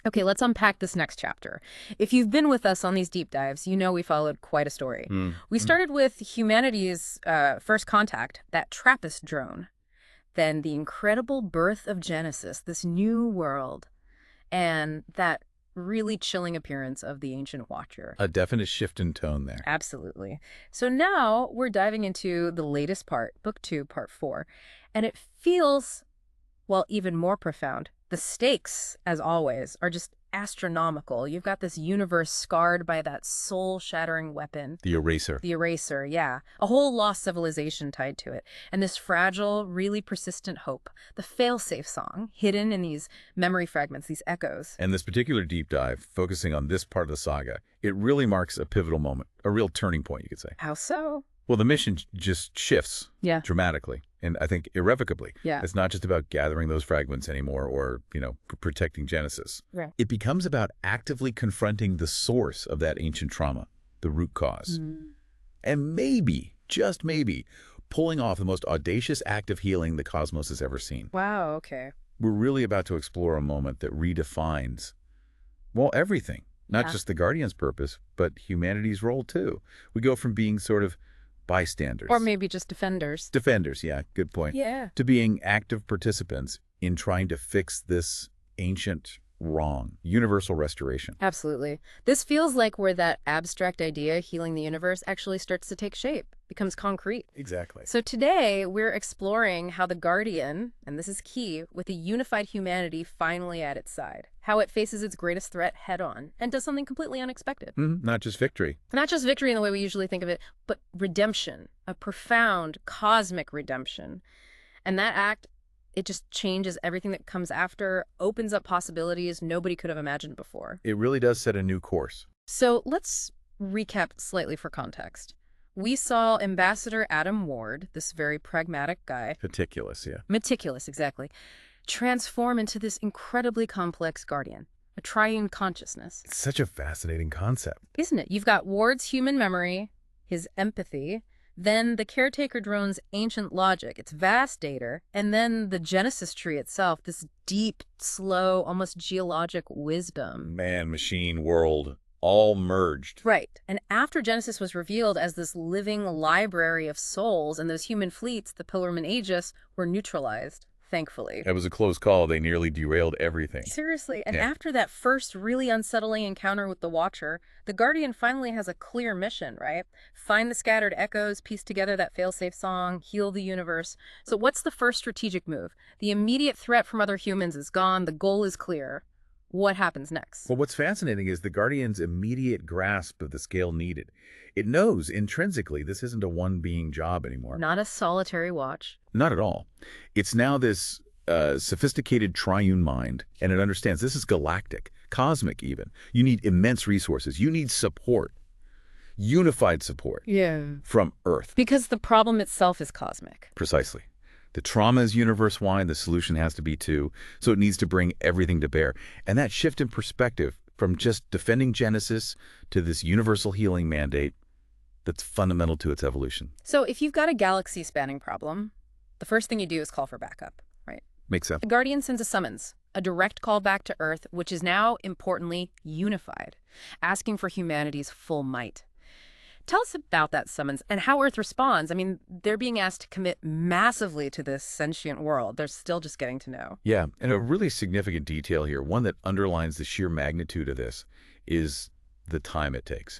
Okay, let's unpack this next chapter. If you've been with us on these deep dives, you know we followed quite a story. We started with humanity's first contact, that Trappist drone. Then the incredible birth of Genesis, this new world, and that really chilling appearance of the Ancient Watcher. A definite shift in tone there. Absolutely. So now we're diving into the latest part, Book 2, Part 4, and it feels, well, even more profound. The stakes, as always, are just astronomical. You've got this universe scarred by that soul-shattering weapon. The eraser. The eraser, yeah. A whole lost civilization tied to it. And this fragile, really persistent hope. The fail-safe song, hidden in these memory fragments, these echoes. And this particular deep dive, focusing on this part of the saga, it really marks a pivotal moment, a real turning point, you could say. How so? Well, the mission just shifts dramatically, and I think irrevocably. Yeah. It's not just about gathering those fragments anymore or, protecting Genesis. Right. It becomes about actively confronting the source of that ancient trauma, the root cause. And maybe, just maybe, pulling off the most audacious act of healing the cosmos has ever seen. Wow, okay. We're really about to explore a moment that redefines, well, everything. Not just the Guardian's purpose, but humanity's role, too. We go from being sort of bystanders. Or maybe just defenders. Defenders, yeah, good point. Yeah. To being active participants in trying to fix this ancient wrong, universal restoration. Absolutely. This feels like where that abstract idea, healing the universe, actually starts to take shape, becomes concrete. Exactly. So today, we're exploring how the Guardian, and this is key, with a unified humanity finally at its side, how it faces its greatest threat head-on and does something completely unexpected. Not just victory. Not just victory in the way we usually think of it, but redemption, a profound, cosmic redemption. And that act, it just changes everything that comes after, opens up possibilities nobody could have imagined before. It really does set a new course. So let's recap slightly for context. We saw Ambassador Adam Ward, this very pragmatic guy. Meticulous, yeah. Meticulous, exactly. Transform into this incredibly complex guardian, a triune consciousness. It's such a fascinating concept. Isn't it? You've got Ward's human memory, his empathy, then the caretaker drone's ancient logic, its vast data, and then the Genesis tree itself, this deep, slow, almost geologic wisdom. Man, machine, world, all merged. Right. And after Genesis was revealed as this living library of souls, and those human fleets, the Pilgrim and Aegis, were neutralized. Thankfully. It was a close call. They nearly derailed everything. Seriously. And after that first really unsettling encounter with the Watcher, the Guardian finally has a clear mission, right? Find the scattered echoes, piece together that failsafe song, heal the universe. So what's the first strategic move? The immediate threat from other humans is gone. The goal is clear. What happens next? Well, what's fascinating is the Guardian's immediate grasp of the scale needed. It knows intrinsically this isn't a one-being job anymore. Not a solitary watch. Not at all. It's now this sophisticated triune mind, and it understands this is galactic, cosmic even. You need immense resources. You need support, unified support from Earth. Because the problem itself is cosmic. Precisely. The trauma is universe-wide. The solution has to be too. So it needs to bring everything to bear. And that shift in perspective from just defending Genesis to this universal healing mandate, that's fundamental to its evolution. So if you've got a galaxy-spanning problem, the first thing you do is call for backup, right? Makes sense. The Guardian sends a summons, a direct call back to Earth, which is now, importantly, unified, asking for humanity's full might. Tell us about that summons and how Earth responds. I mean, they're being asked to commit massively to this sentient world. They're still just getting to know. Yeah, and a really significant detail here, one that underlines the sheer magnitude of this, is the time it takes.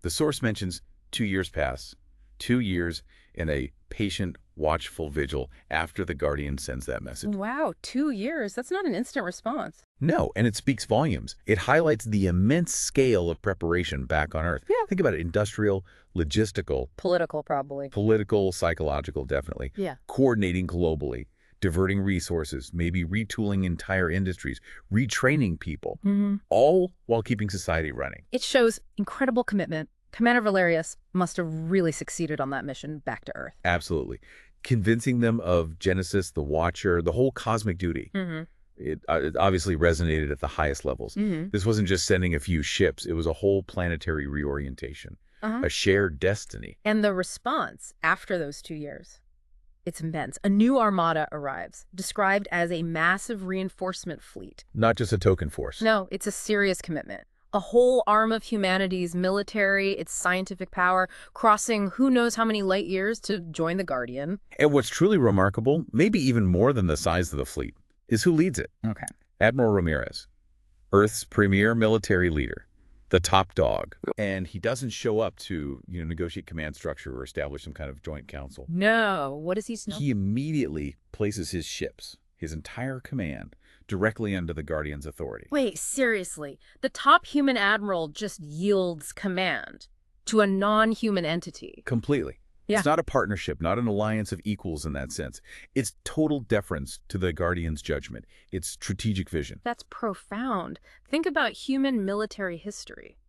The source mentions 2 years pass, 2 years in a patient, watchful vigil after the Guardian sends that message. Wow, 2 years. That's not an instant response. No, and it speaks volumes. It highlights the immense scale of preparation back on Earth. Yeah. Think about it, industrial, logistical. Political, probably. Political, psychological, definitely. Yeah. Coordinating globally, diverting resources, maybe retooling entire industries, retraining people, all while keeping society running. It shows incredible commitment. Commander Valerius must have really succeeded on that mission back to Earth. Absolutely. Convincing them of Genesis, the Watcher, the whole cosmic duty. It obviously resonated at the highest levels. This wasn't just sending a few ships. It was a whole planetary reorientation, a shared destiny. And the response after those 2 years, It's immense. A new armada arrives, described as a massive reinforcement fleet. Not just a token force. No, it's a serious commitment. A whole arm of humanity's military, its scientific power, crossing who knows how many light years to join the Guardian. And what's truly remarkable, maybe even more than the size of the fleet, is who leads it. Okay. Admiral Ramirez, Earth's premier military leader, the top dog. And he doesn't show up to, negotiate command structure or establish some kind of joint council. No. What does he He immediately places his ships, his entire command, directly under the Guardian's authority. Wait, seriously. The top human admiral just yields command to a non-human entity. Completely. Yeah. It's not a partnership, not an alliance of equals in that sense. It's total deference to the Guardian's judgment. It's strategic vision. That's profound. Think about human military history.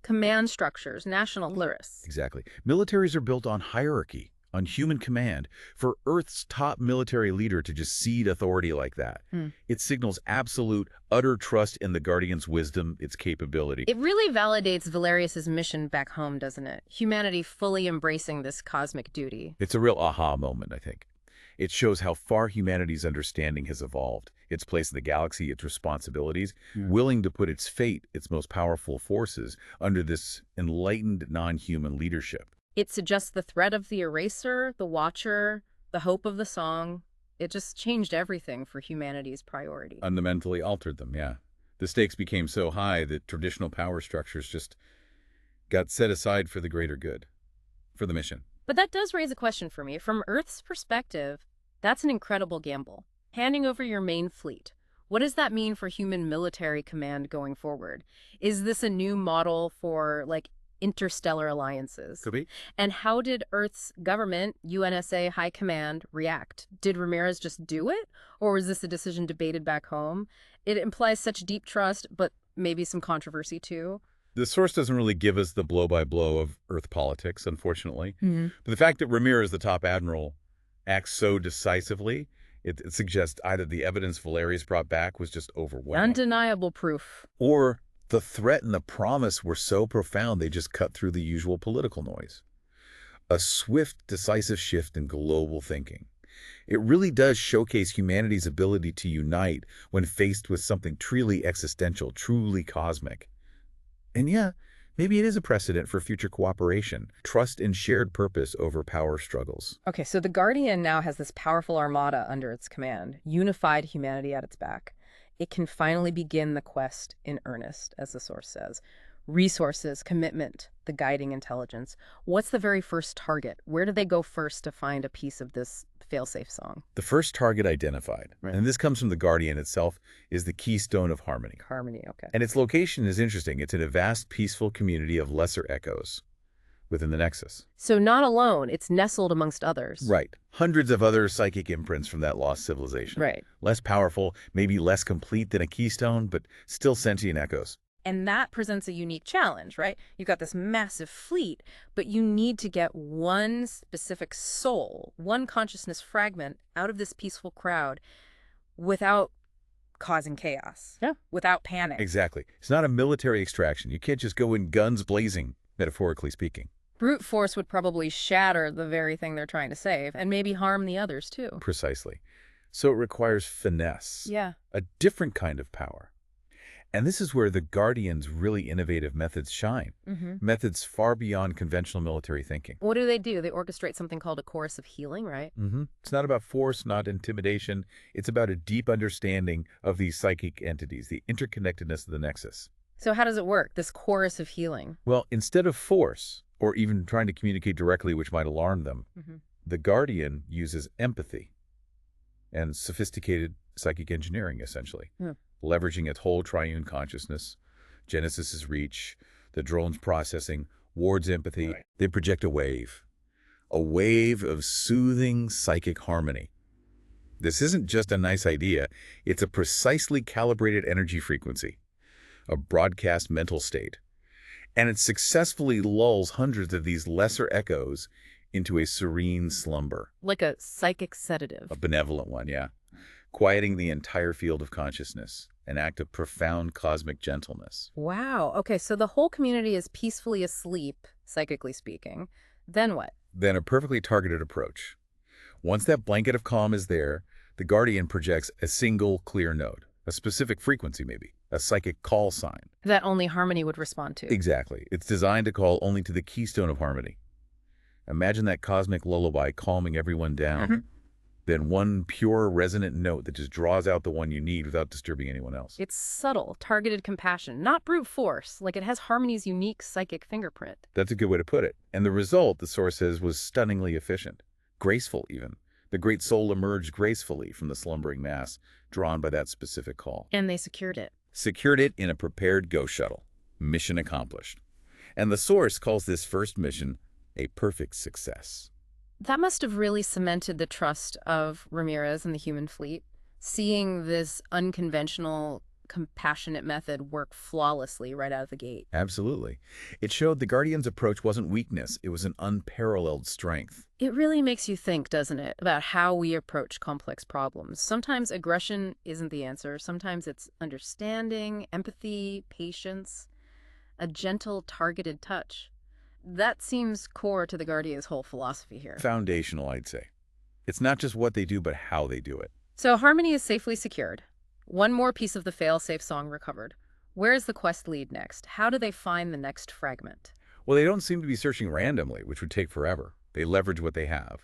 Command structures, national lists. Exactly. Militaries are built on hierarchy, on human command. For Earth's top military leader to just cede authority like that, it signals absolute, utter trust in the Guardian's wisdom, its capability. It really validates Valerius's mission back home, doesn't it? Humanity fully embracing this cosmic duty. It's a real aha moment, I think. It shows how far humanity's understanding has evolved, its place in the galaxy, its responsibilities, willing to put its fate, its most powerful forces, under this enlightened non-human leadership. It suggests the threat of the eraser, the watcher, the hope of the song. It just changed everything for humanity's priority. Fundamentally altered them, yeah. The stakes became so high that traditional power structures just got set aside for the greater good, for the mission. But that does raise a question for me. From Earth's perspective, that's an incredible gamble. Handing over your main fleet. What does that mean for human military command going forward? Is this a new model for, interstellar alliances? Could be. And how did Earth's government, UNSA High Command, react? Did Ramirez just do it? Or was this a decision debated back home? It implies such deep trust, but maybe some controversy too. The source doesn't really give us the blow-by-blow of Earth politics, unfortunately. Mm-hmm. But the fact that Ramirez, the top admiral, acts so decisively, it suggests either the evidence Valerius brought back was just overwhelming. Undeniable proof. Or the threat and the promise were so profound they just cut through the usual political noise. A swift, decisive shift in global thinking. It really does showcase humanity's ability to unite when faced with something truly existential, truly cosmic. And yeah, maybe it is a precedent for future cooperation, trust and shared purpose over power struggles. Okay, so the Guardian now has this powerful armada under its command, unified humanity at its back. It can finally begin the quest in earnest, as the source says. Resources, commitment, the guiding intelligence. What's the very first target? Where do they go first to find a piece of this failsafe song? The first target identified, and this comes from the Guardian itself, is the keystone of harmony. Harmony, okay. And its location is interesting. It's in a vast, peaceful community of lesser echoes within the Nexus. So not alone, it's nestled amongst others. Right. Hundreds of other psychic imprints from that lost civilization. Right. Less powerful, maybe less complete than a keystone, but still sentient echoes. And that presents a unique challenge, right? You've got this massive fleet, but you need to get one specific soul, one consciousness fragment out of this peaceful crowd without causing chaos. Yeah. Without panic. Exactly. It's not a military extraction. You can't just go in guns blazing, metaphorically speaking. Brute force would probably shatter the very thing they're trying to save and maybe harm the others too. Precisely. So it requires finesse. Yeah. A different kind of power. And this is where the Guardian's really innovative methods shine. Methods far beyond conventional military thinking. What do? They orchestrate something called a chorus of healing, right? It's not about force, not intimidation. It's about a deep understanding of these psychic entities, the interconnectedness of the Nexus. So how does it work, this chorus of healing? Well, instead of force, or even trying to communicate directly, which might alarm them, the Guardian uses empathy and sophisticated psychic engineering, essentially. Leveraging its whole triune consciousness, Genesis's reach, the drone's processing, Ward's empathy. Right. They project a wave of soothing psychic harmony. This isn't just a nice idea, it's a precisely calibrated energy frequency, a broadcast mental state. And it successfully lulls hundreds of these lesser echoes into a serene slumber. Like a psychic sedative. A benevolent one, yeah. Quieting the entire field of consciousness, an act of profound cosmic gentleness. Wow. Okay, so the whole community is peacefully asleep, psychically speaking. Then what? Then a perfectly targeted approach. Once that blanket of calm is there, the Guardian projects a single clear note, a specific frequency maybe, a psychic call sign. That only Harmony would respond to. Exactly. It's designed to call only to the keystone of Harmony. Imagine that cosmic lullaby calming everyone down. Then one pure resonant note that just draws out the one you need without disturbing anyone else. It's subtle, targeted compassion, not brute force, like it has Harmony's unique psychic fingerprint. That's a good way to put it. And the result, the source says, was stunningly efficient. Graceful, even. The great soul emerged gracefully from the slumbering mass, drawn by that specific call. And they secured it. Secured it in a prepared ghost shuttle. Mission accomplished. And the source calls this first mission a perfect success. That must have really cemented the trust of Ramirez and the human fleet, seeing this unconventional, compassionate method work flawlessly right out of the gate. Absolutely. It showed the Guardian's approach wasn't weakness, it was an unparalleled strength. It really makes you think, doesn't it, about how we approach complex problems. Sometimes aggression isn't the answer. Sometimes it's understanding, empathy, patience, a gentle, targeted touch. That seems core to the Guardian's whole philosophy here. Foundational, I'd say. It's not just what they do, but how they do it. So Harmony is safely secured. One more piece of the fail-safe song recovered. Where is the quest lead next? How do they find the next fragment? Well, they don't seem to be searching randomly, which would take forever. They leverage what they have.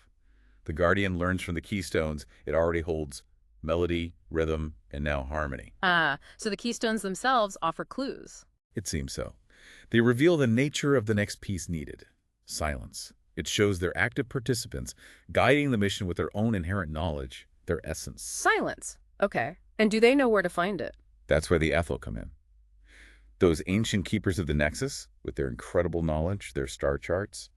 The Guardian learns from the keystones it already holds melody, rhythm, and now harmony. So the keystones themselves offer clues. It seems so. They reveal the nature of the next piece needed. Silence. It shows their active participants guiding the mission with their own inherent knowledge, their essence. Silence. Okay. And do they know where to find it? That's where the Ethel come in. Those ancient keepers of the Nexus, with their incredible knowledge, their star charts,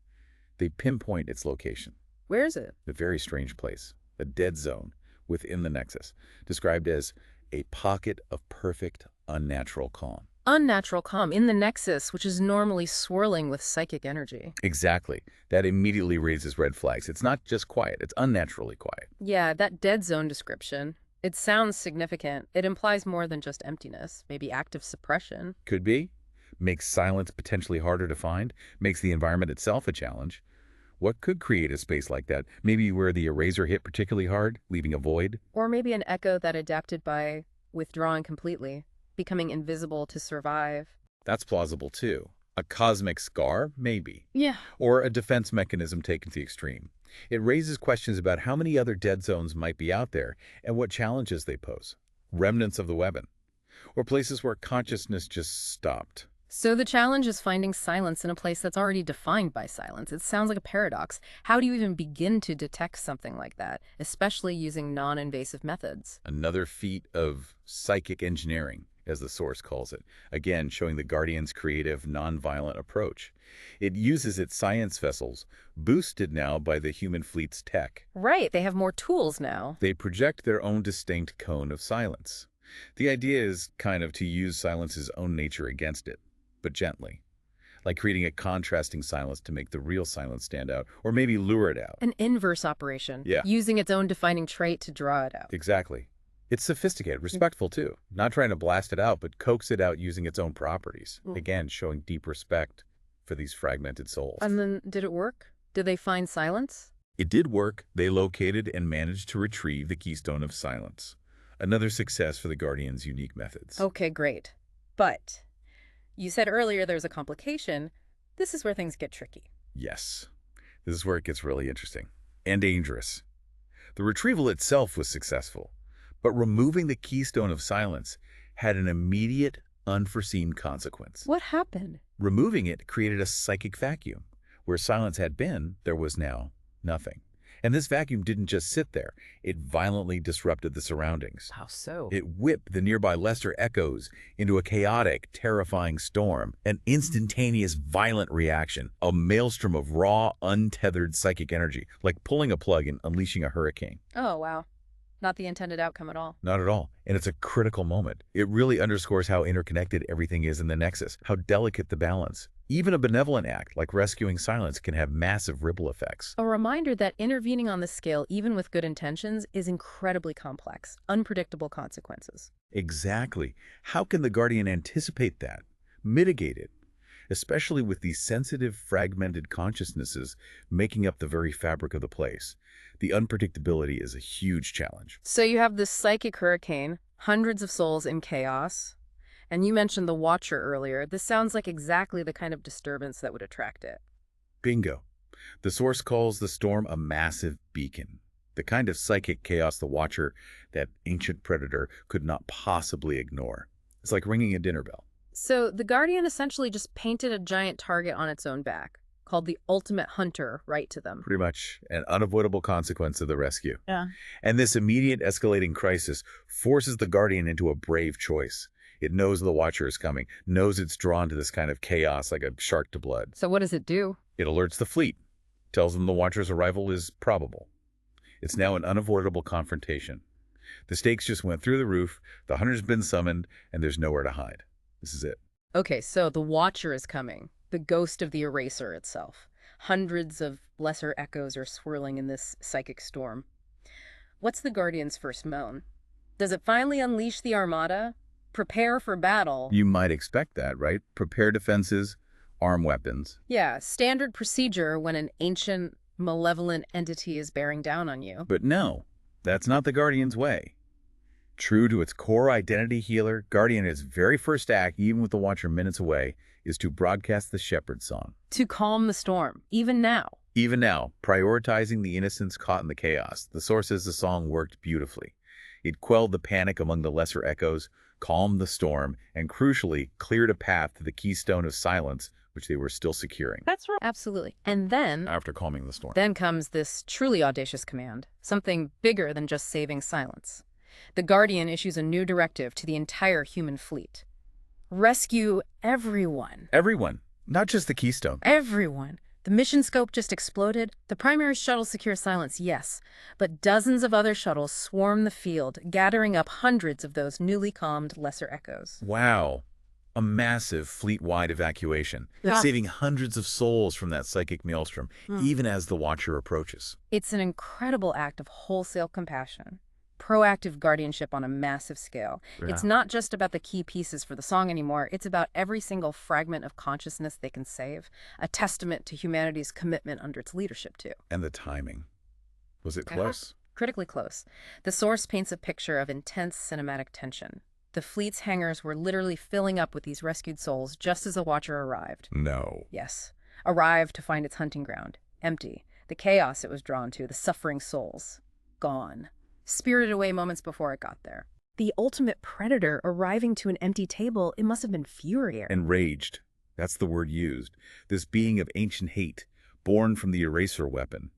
they pinpoint its location. Where is it? A very strange place, a dead zone within the Nexus, described as a pocket of perfect, unnatural calm. Unnatural calm in the Nexus, which is normally swirling with psychic energy. Exactly. That immediately raises red flags. It's not just quiet, it's unnaturally quiet. Yeah, that dead zone description. It sounds significant. It implies more than just emptiness, maybe active suppression. Could be. Makes silence potentially harder to find, makes the environment itself a challenge. What could create a space like that? Maybe where the eraser hit particularly hard, leaving a void? Or maybe an echo that adapted by withdrawing completely, becoming invisible to survive. That's plausible too. A cosmic scar? Maybe. Yeah. Or a defense mechanism taken to the extreme. It raises questions about how many other dead zones might be out there and what challenges they pose. Remnants of the weapon. Or places where consciousness just stopped. So the challenge is finding silence in a place that's already defined by silence. It sounds like a paradox. How do you even begin to detect something like that, especially using non-invasive methods? Another feat of psychic engineering, as the source calls it, again showing the Guardian's creative, nonviolent approach. It uses its science vessels, boosted now by the human fleet's tech. Right, they have more tools now. They project their own distinct cone of silence. The idea is kind of to use silence's own nature against it, but gently. Like creating a contrasting silence to make the real silence stand out, or maybe lure it out. An inverse operation. Yeah. Using its own defining trait to draw it out. Exactly. It's sophisticated, respectful too. Not trying to blast it out, but coax it out using its own properties. Again, showing deep respect for these fragmented souls. And then, did it work? Did they find silence? It did work. They located and managed to retrieve the keystone of silence. Another success for the Guardian's unique methods. Okay, great. But you said earlier there's a complication. This is where things get tricky. Yes. This is where it gets really interesting and dangerous. The retrieval itself was successful, but removing the keystone of silence had an immediate, unforeseen consequence. What happened? Removing it created a psychic vacuum. Where silence had been, there was now nothing. And this vacuum didn't just sit there. It violently disrupted the surroundings. How so? It whipped the nearby Leicester echoes into a chaotic, terrifying storm, an instantaneous, violent reaction, a maelstrom of raw, untethered psychic energy, like pulling a plug and unleashing a hurricane. Oh, wow. Not the intended outcome at all. Not at all. And it's a critical moment. It really underscores how interconnected everything is in the Nexus, how delicate the balance. Even a benevolent act, like rescuing silence, can have massive ripple effects. A reminder that intervening on this scale, even with good intentions, is incredibly complex, unpredictable consequences. Exactly. How can the Guardian anticipate that? Mitigate it? especially with these sensitive, fragmented consciousnesses making up the very fabric of the place. The unpredictability is a huge challenge. So you have this psychic hurricane, hundreds of souls in chaos, and you mentioned the Watcher earlier. This sounds like exactly the kind of disturbance that would attract it. Bingo. The source calls the storm a massive beacon, the kind of psychic chaos the Watcher, that ancient predator, could not possibly ignore. It's like ringing a dinner bell. So the Guardian essentially just painted a giant target on its own back, called the ultimate hunter, right to them. Pretty much an unavoidable consequence of the rescue. Yeah. And this immediate escalating crisis forces the Guardian into a brave choice. It knows the Watcher is coming, knows it's drawn to this kind of chaos like a shark to blood. So what does it do? It alerts the fleet, tells them the Watcher's arrival is probable. It's now an unavoidable confrontation. The stakes just went through the roof, the hunter's been summoned, and there's nowhere to hide. This is it. Okay, so the Watcher is coming, the ghost of the eraser itself. Hundreds of lesser echoes are swirling in this psychic storm. What's the Guardian's first moan? Does it finally unleash the armada? Prepare for battle? You might expect that, right? Prepare defenses, arm weapons. Yeah, standard procedure when an ancient, malevolent entity is bearing down on you. But no, that's not the Guardian's way. True to its core identity healer, Guardian, in its very first act, even with the Watcher minutes away, is to broadcast the shepherd song. To calm the storm, even now. Even now, prioritizing the innocents caught in the chaos, the source says the song worked beautifully. It quelled the panic among the lesser echoes, calmed the storm, and crucially, cleared a path to the keystone of silence, which they were still securing. That's right. Absolutely. And then After calming the storm. Then comes this truly audacious command, something bigger than just saving silence. The Guardian issues a new directive to the entire human fleet. Rescue everyone. Everyone, not just the keystone. Everyone. The mission scope just exploded. The primary shuttle secures silence, yes, but dozens of other shuttles swarm the field, gathering up hundreds of those newly calmed lesser echoes. Wow. A massive fleet-wide evacuation, saving hundreds of souls from that psychic maelstrom, even as the Watcher approaches. It's an incredible act of wholesale compassion. Proactive guardianship on a massive scale. Yeah. It's not just about the key pieces for the song anymore. It's about every single fragment of consciousness they can save. A testament to humanity's commitment under its leadership, too. And the timing. Was it close? Critically close. The source paints a picture of intense cinematic tension. The fleet's hangars were literally filling up with these rescued souls just as the Watcher arrived. No. Yes. Arrived to find its hunting ground. Empty. The chaos it was drawn to, the suffering souls. Gone. Spirited away moments before it got there. The ultimate predator arriving to an empty table, it must have been furious. Enraged. That's the word used. This being of ancient hate, born from the eraser weapon.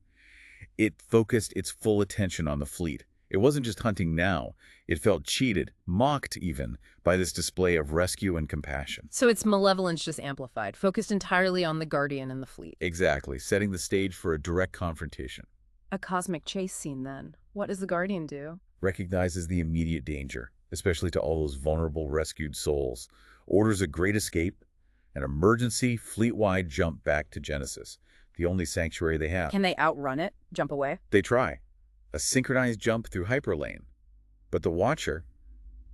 It focused its full attention on the fleet. It wasn't just hunting now. It felt cheated, mocked even, by this display of rescue and compassion. So its malevolence just amplified, focused entirely on the Guardian and the fleet. Exactly, setting the stage for a direct confrontation. A cosmic chase scene, then. What does the Guardian do? Recognizes the immediate danger, especially to all those vulnerable rescued souls. Orders a great escape, an emergency fleet-wide jump back to Genesis, the only sanctuary they have. Can they outrun it? Jump away? They try. A synchronized jump through hyperlane. But the Watcher,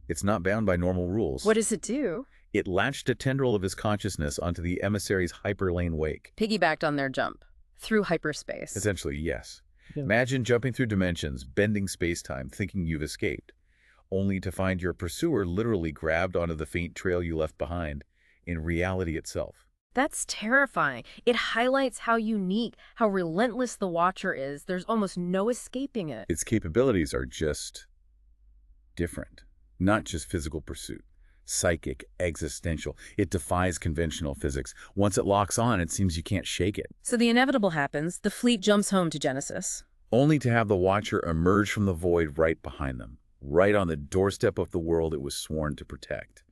it's not bound by normal rules. What does it do? It latched a tendril of his consciousness onto the emissary's hyperlane wake. Piggybacked on their jump. Through hyperspace. Essentially, yes. Yeah. Imagine jumping through dimensions, bending space-time, thinking you've escaped, only to find your pursuer literally grabbed onto the faint trail you left behind in reality itself. That's terrifying. It highlights how unique, how relentless the Watcher is. There's almost no escaping it. Its capabilities are just different, not just physical pursuit. Psychic, existential. It defies conventional physics. Once it locks on, it seems you can't shake it. So the inevitable happens. The fleet jumps home to Genesis. Only to have the Watcher emerge from the void right behind them, right on the doorstep of the world it was sworn to protect.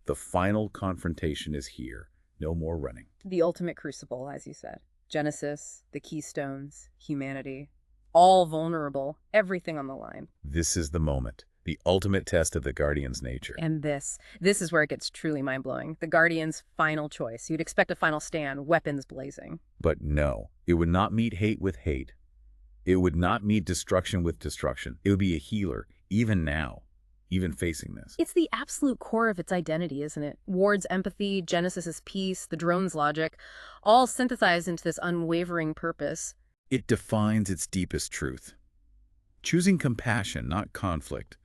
The final confrontation is here. No more running. The ultimate crucible, as you said. Genesis, the keystones, humanity. All vulnerable. Everything on the line. This is the moment. The ultimate test of the Guardian's nature. And this is where it gets truly mind-blowing. The Guardian's final choice. You'd expect a final stand, weapons blazing. But no, it would not meet hate with hate. It would not meet destruction with destruction. It would be a healer, even now, even facing this. It's the absolute core of its identity, isn't it? Ward's empathy, Genesis's peace, the drone's logic, all synthesized into this unwavering purpose. It defines its deepest truth. Choosing compassion, not conflict,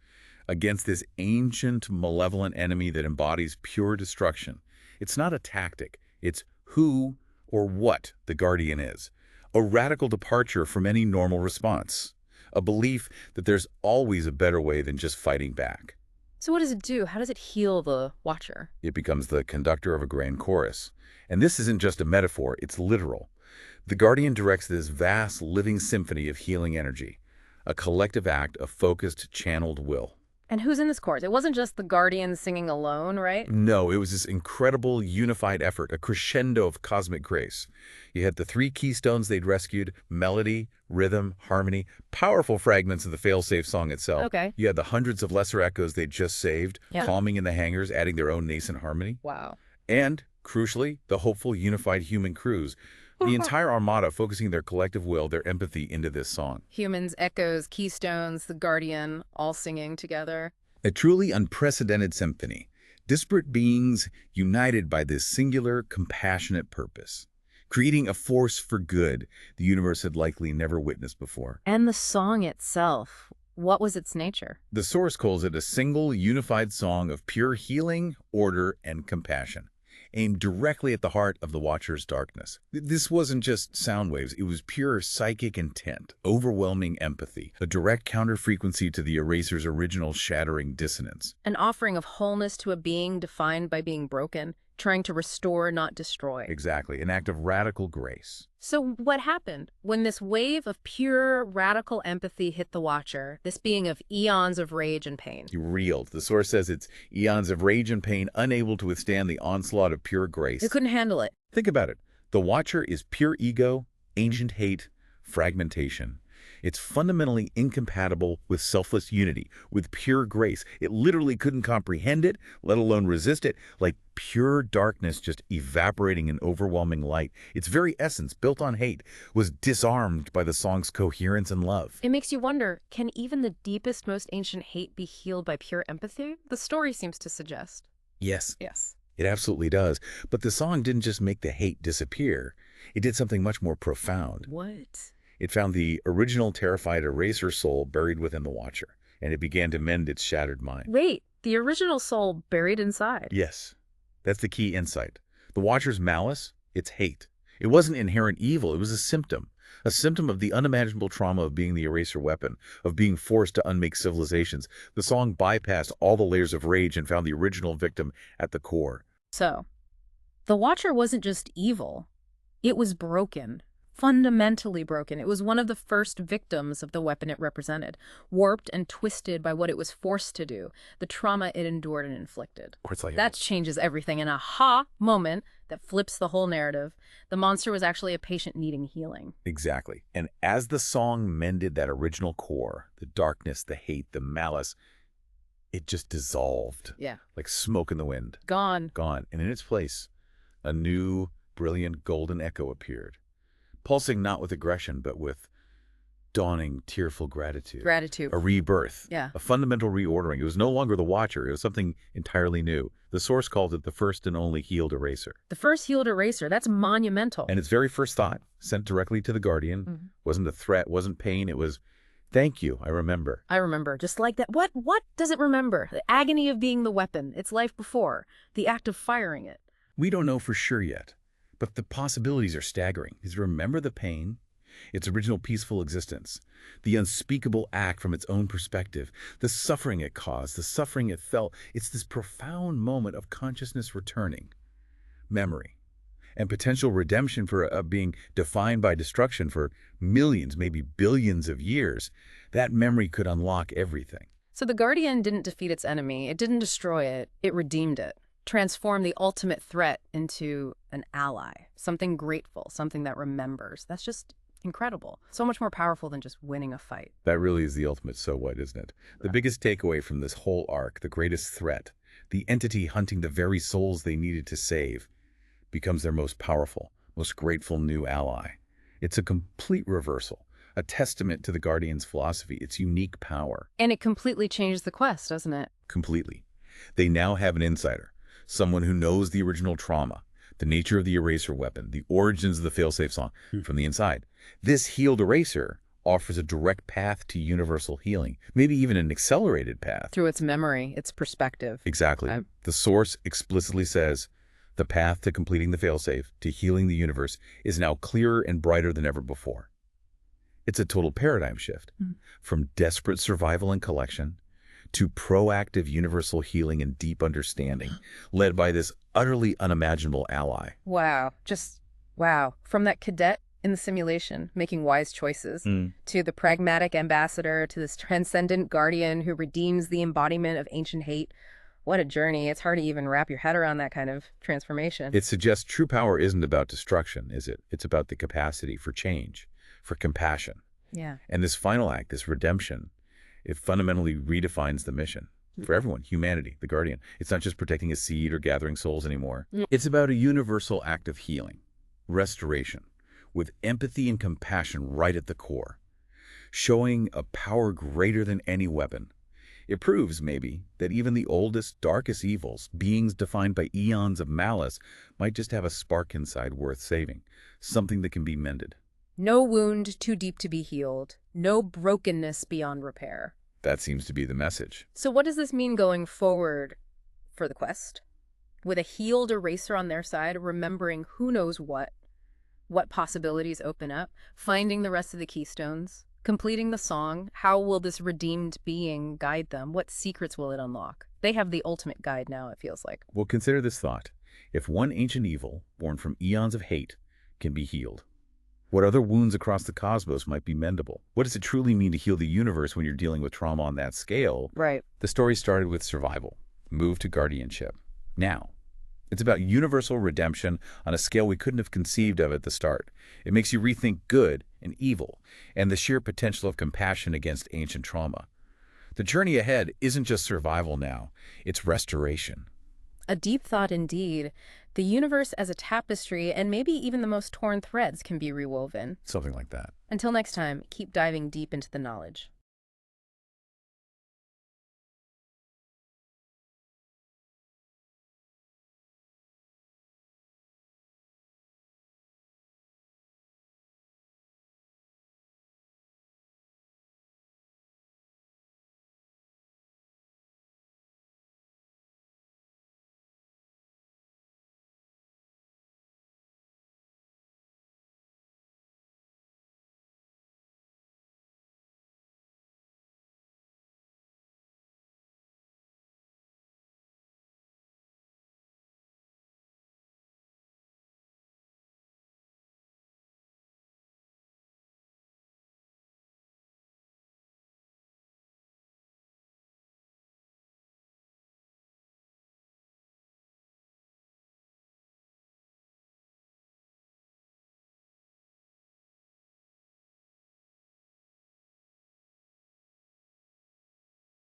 against this ancient, malevolent enemy that embodies pure destruction. It's not a tactic. It's who or what the Guardian is. A radical departure from any normal response. A belief that there's always a better way than just fighting back. So what does it do? How does it heal the Watcher? It becomes the conductor of a grand chorus. And this isn't just a metaphor, it's literal. The Guardian directs this vast living symphony of healing energy, a collective act of focused, channeled will. And who's in this chorus? It wasn't just the Guardian singing alone, right? No, it was this incredible unified effort, a crescendo of cosmic grace. You had the three keystones they'd rescued: melody, rhythm, harmony, powerful fragments of the failsafe song itself. Okay. You had the hundreds of lesser echoes they'd just saved, calming in the hangars, adding their own nascent harmony. Wow. And, crucially, the hopeful, unified human crews. The entire armada focusing their collective will, their empathy into this song. Humans, echoes, keystones, the Guardian, all singing together. A truly unprecedented symphony. Disparate beings united by this singular, compassionate purpose. Creating a force for good the universe had likely never witnessed before. And the song itself, what was its nature? The source calls it a single, unified song of pure healing, order, and compassion, aimed directly at the heart of the Watcher's darkness. This wasn't just sound waves, it was pure psychic intent, overwhelming empathy, a direct counter-frequency to the Eraser's original shattering dissonance. An offering of wholeness to a being defined by being broken, trying to restore, not destroy. Exactly, an act of radical grace. So what happened? When this wave of pure, radical empathy hit the Watcher, this being of eons of rage and pain. He reeled. The source says it's eons of rage and pain, unable to withstand the onslaught of pure grace. It couldn't handle it. Think about it. The Watcher is pure ego, ancient hate, fragmentation. It's fundamentally incompatible with selfless unity, with pure grace. It literally couldn't comprehend it, let alone resist it, like pure darkness just evaporating in overwhelming light. Its very essence, built on hate, was disarmed by the song's coherence and love. It makes you wonder, can even the deepest, most ancient hate be healed by pure empathy? The story seems to suggest. Yes. Yes. It absolutely does. But the song didn't just make the hate disappear. It did something much more profound. What? It found the original terrified Eraser soul buried within the Watcher, and it began to mend its shattered mind. Wait, the original soul buried inside? Yes, that's the key insight. The Watcher's malice, its hate. It wasn't inherent evil, it was a symptom of the unimaginable trauma of being the Eraser weapon, of being forced to unmake civilizations. The song bypassed all the layers of rage and found the original victim at the core. So, the Watcher wasn't just evil, it was broken. Fundamentally broken. It was one of the first victims of the weapon it represented, warped and twisted by what it was forced to do, the trauma it endured and inflicted. Or it's like that changes everything. An aha moment that flips the whole narrative. The monster was actually a patient needing healing. Exactly. And as the song mended that original core, the darkness, the hate, the malice, it just dissolved. Yeah. Like smoke in the wind. Gone. Gone. And in its place, a new, brilliant golden echo appeared. Pulsing not with aggression, but with dawning, tearful gratitude. Gratitude. A rebirth. Yeah. A fundamental reordering. It was no longer the Watcher. It was something entirely new. The source called it the first and only healed Eraser. The first healed Eraser. That's monumental. And its very first thought, sent directly to the Guardian, wasn't a threat, wasn't pain. It was, thank you, I remember. I remember. Just like that. What does it remember? The agony of being the weapon, its life before, the act of firing it. We don't know for sure yet. But the possibilities are staggering. Is remember the pain, its original peaceful existence, the unspeakable act from its own perspective, the suffering it caused, the suffering it felt. It's this profound moment of consciousness returning, memory, and potential redemption for being defined by destruction for millions, maybe billions of years. That memory could unlock everything. So the Guardian didn't defeat its enemy. It didn't destroy it. It redeemed it. Transform the ultimate threat into an ally, something grateful, something that remembers. That's just incredible. So much more powerful than just winning a fight. That really is the ultimate so what, isn't it? The biggest takeaway from this whole arc, the greatest threat, the entity hunting the very souls they needed to save, becomes their most powerful, most grateful new ally. It's a complete reversal, a testament to the Guardian's philosophy, its unique power. And it completely changed the quest, doesn't it? Completely. They now have an insider, someone who knows the original trauma, the nature of the eraser weapon, the origins of the failsafe song from the inside. This healed eraser offers a direct path to universal healing, maybe even an accelerated path. Through its memory, its perspective. Exactly. The source explicitly says the path to completing the failsafe, to healing the universe, is now clearer and brighter than ever before. It's a total paradigm shift from desperate survival and collection to proactive universal healing and deep understanding, led by this utterly unimaginable ally. Wow. Just wow. From that cadet in the simulation, making wise choices, to the pragmatic ambassador, to this transcendent guardian who redeems the embodiment of ancient hate. What a journey. It's hard to even wrap your head around that kind of transformation. It suggests true power isn't about destruction, is it? It's about the capacity for change, for compassion. Yeah. And this final act, this redemption, it fundamentally redefines the mission for everyone, humanity, the guardian. It's not just protecting a seed or gathering souls anymore. It's about a universal act of healing, restoration, with empathy and compassion right at the core, showing a power greater than any weapon. It proves, maybe, that even the oldest, darkest evils, beings defined by eons of malice, might just have a spark inside worth saving, something that can be mended. No wound too deep to be healed. No brokenness beyond repair. That seems to be the message. So what does this mean going forward for the quest? With a healed eraser on their side, remembering who knows what possibilities open up, finding the rest of the keystones, completing the song, how will this redeemed being guide them? What secrets will it unlock? They have the ultimate guide now, it feels like. Well, consider this thought. If one ancient evil, born from eons of hate, can be healed, what other wounds across the cosmos might be mendable? What does it truly mean to heal the universe when you're dealing with trauma on that scale? Right. The story started with survival, moved to guardianship. Now, it's about universal redemption on a scale we couldn't have conceived of at the start. It makes you rethink good and evil and the sheer potential of compassion against ancient trauma. The journey ahead isn't just survival now, it's restoration. A deep thought indeed. The universe as a tapestry, and maybe even the most torn threads can be rewoven. Something like that. Until next time, keep diving deep into the knowledge.